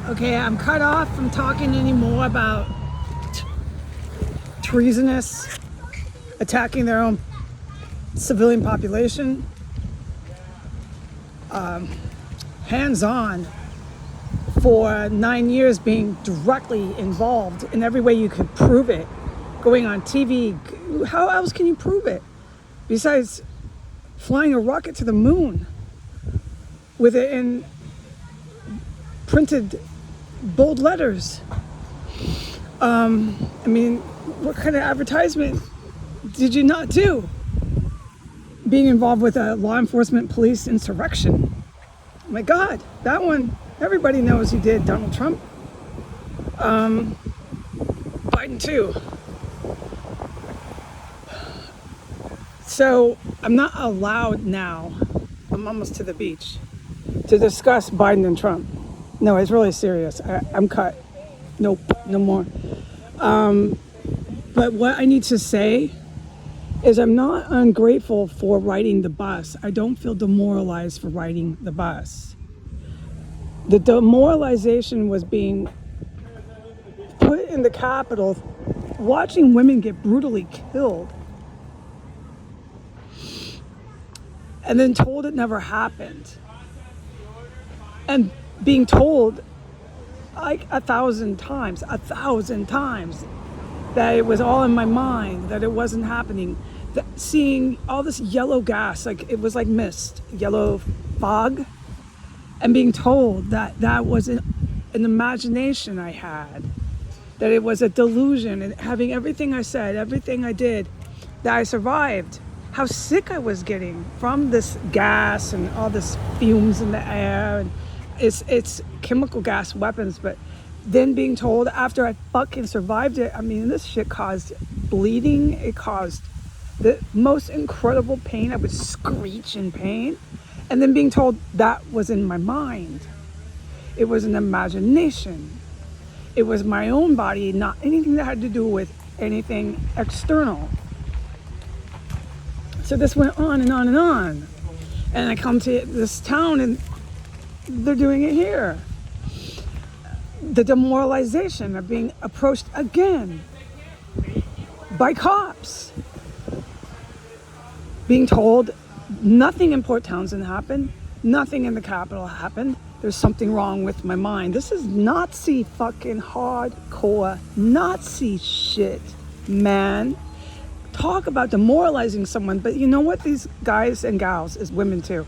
Okay, I'm cut off from talking anymore about treasonous attacking their own civilian population. Hands-on for 9 years, being directly involved in every way you could prove it. Going on TV, how else can you prove it? Besides flying a rocket to the moon with it in printed bold letters. I mean, what kind of advertisement did you not do? Being involved with a law enforcement police insurrection. Oh my God, that one, everybody knows you did, Donald Trump. Biden too. So I'm not allowed now, I'm almost to the beach, to discuss Biden and Trump. No, it's really serious. I'm cut. Nope, no more. But what I need to say is I'm not ungrateful for riding the bus. I don't feel demoralized for riding the bus. The demoralization was being put in the Capitol, watching women get brutally killed, and then told it never happened. And being told like 1,000 times, that it was all in my mind, that it wasn't happening. That seeing all this yellow gas, like it was like mist, yellow fog, and being told that that was an imagination I had, that it was a delusion, and having everything I said, everything I did, that I survived. How sick I was getting from this gas and all this fumes in the air, and it's chemical gas weapons. But then being told after I fucking survived it, I mean, this shit caused bleeding. It caused the most incredible pain. I would screech in pain. And then being told that was in my mind. It was an imagination. It was my own body, not anything that had to do with anything external. So this went on and on and on. And I come to this town and they're doing it here. The demoralization of being approached again by cops. Being told nothing in Port Townsend happened, nothing in the Capitol happened. There's something wrong with my mind. This is Nazi fucking hardcore Nazi shit, man. Talk about demoralizing someone, but you know what these guys and gals, is women too,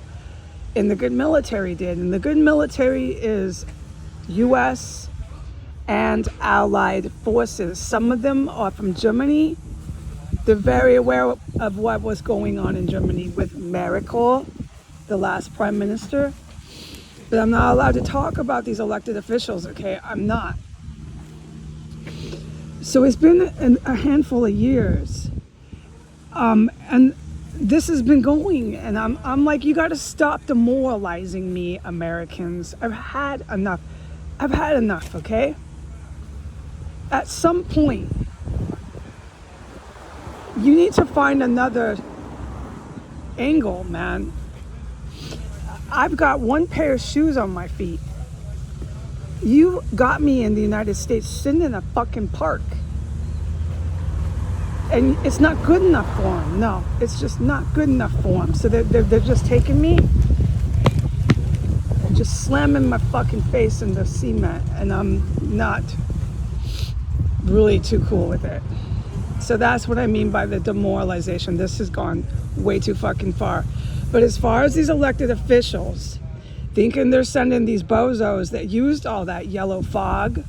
in the good military did. And the good military is US and allied forces. Some of them are from Germany. They're very aware of what was going on in Germany with Merkel, the last prime minister. But I'm not allowed to talk about these elected officials, okay? I'm not. So it's been a handful of years. And this has been going, and I'm like, you gotta stop demoralizing me, Americans. I've had enough, okay? At some point, you need to find another angle, man. I've got one pair of shoes on my feet. You got me in the United States sitting in a fucking park. And it's not good enough for them. No, it's just not good enough for them. So they're just taking me and just slamming my fucking face in the cement. And I'm not really too cool with it. So that's what I mean by the demoralization. This has gone way too fucking far. But as far as these elected officials, thinking they're sending these bozos that used all that yellow fog,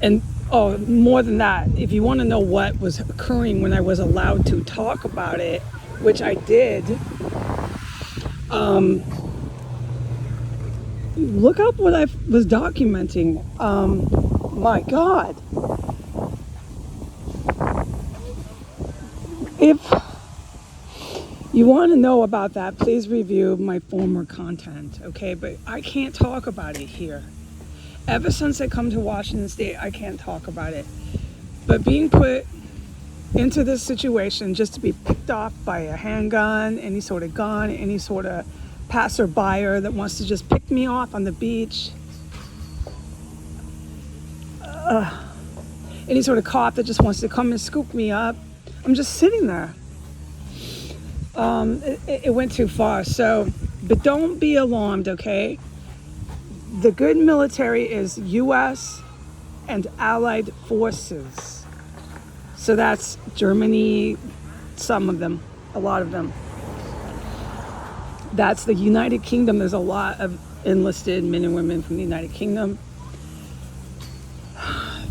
and oh, more than that, if you want to know what was occurring when I was allowed to talk about it, which I did, look up what I was documenting. My God. If you want to know about that, please review my former content, okay? But I can't talk about it here. Ever since I come to Washington State, I can't talk about it. But being put into this situation just to be picked off by a handgun, any sort of gun, any sort of passerby that wants to just pick me off on the beach, any sort of cop that just wants to come and scoop me up. I'm just sitting there. It went too far. So, but don't be alarmed, okay? The good military is U.S. and allied forces. So that's Germany, some of them, a lot of them. That's the United Kingdom. There's a lot of enlisted men and women from the United Kingdom.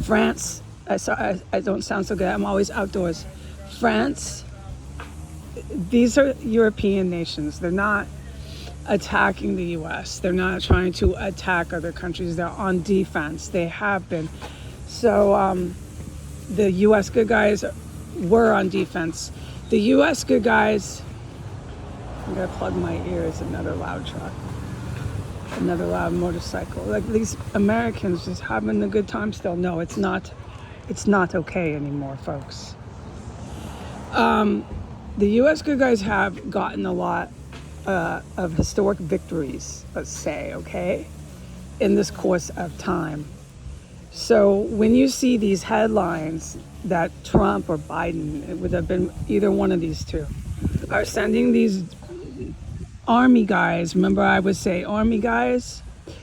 France, I don't sound so good. I'm always outdoors. France, these are European nations. They're not attacking the U.S. They're not trying to attack other countries. They're on defense. They have been. So the U.S. good guys were on defense. The U.S. good guys, I'm going to plug my ears, another loud truck, another loud motorcycle. Like these Americans just having a good time still. No, it's not okay anymore, folks. The U.S. good guys have gotten a lot of historic victories, let's say, okay, in this course of time. So when you see these headlines that Trump or Biden, it would have been either one of these two, are sending these army guys, remember I would say army guys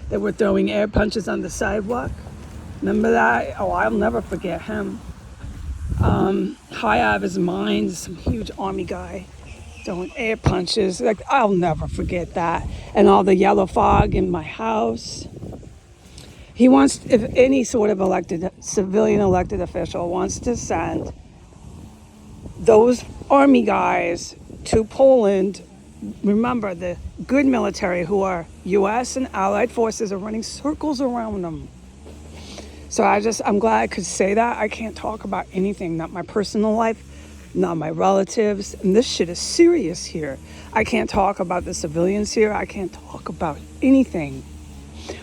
that were throwing air punches on the sidewalk? Remember that? Oh, I'll never forget him. High out of his mind, some huge army guy throwing air punches. Like, I'll never forget that. And all the yellow fog in my house. He wants, if any sort of civilian elected official wants to send those army guys to Poland, remember the good military who are U.S. and allied forces are running circles around them. So I'm glad I could say that. I can't talk about anything, not my personal life, not my relatives. And this shit is serious here. I can't talk about the civilians here. I can't talk about anything.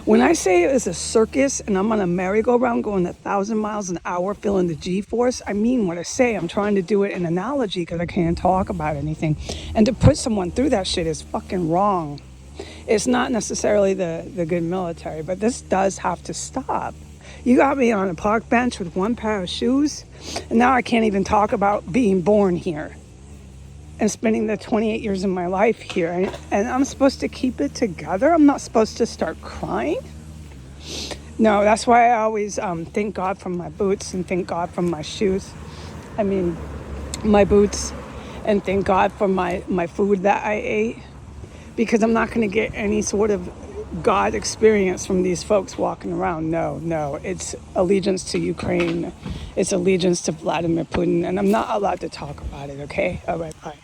When I say it's a circus and I'm on a merry-go-round going 1,000 miles an hour feeling the G-force, I mean what I say. I'm trying to do it in analogy because I can't talk about anything. And to put someone through that shit is fucking wrong. It's not necessarily the good military, but this does have to stop. You got me on a park bench with one pair of shoes, and now I can't even talk about being born here and spending the 28 years of my life here. And I'm supposed to keep it together? I'm not supposed to start crying? No, that's why I always thank God for my boots and thank God for my shoes. I mean, my boots, and thank God for my food that I ate, because I'm not going to get any sort of God experience from these folks walking around. No, it's allegiance to Ukraine. It's allegiance to Vladimir Putin, and I'm not allowed to talk about it, okay? All right, bye.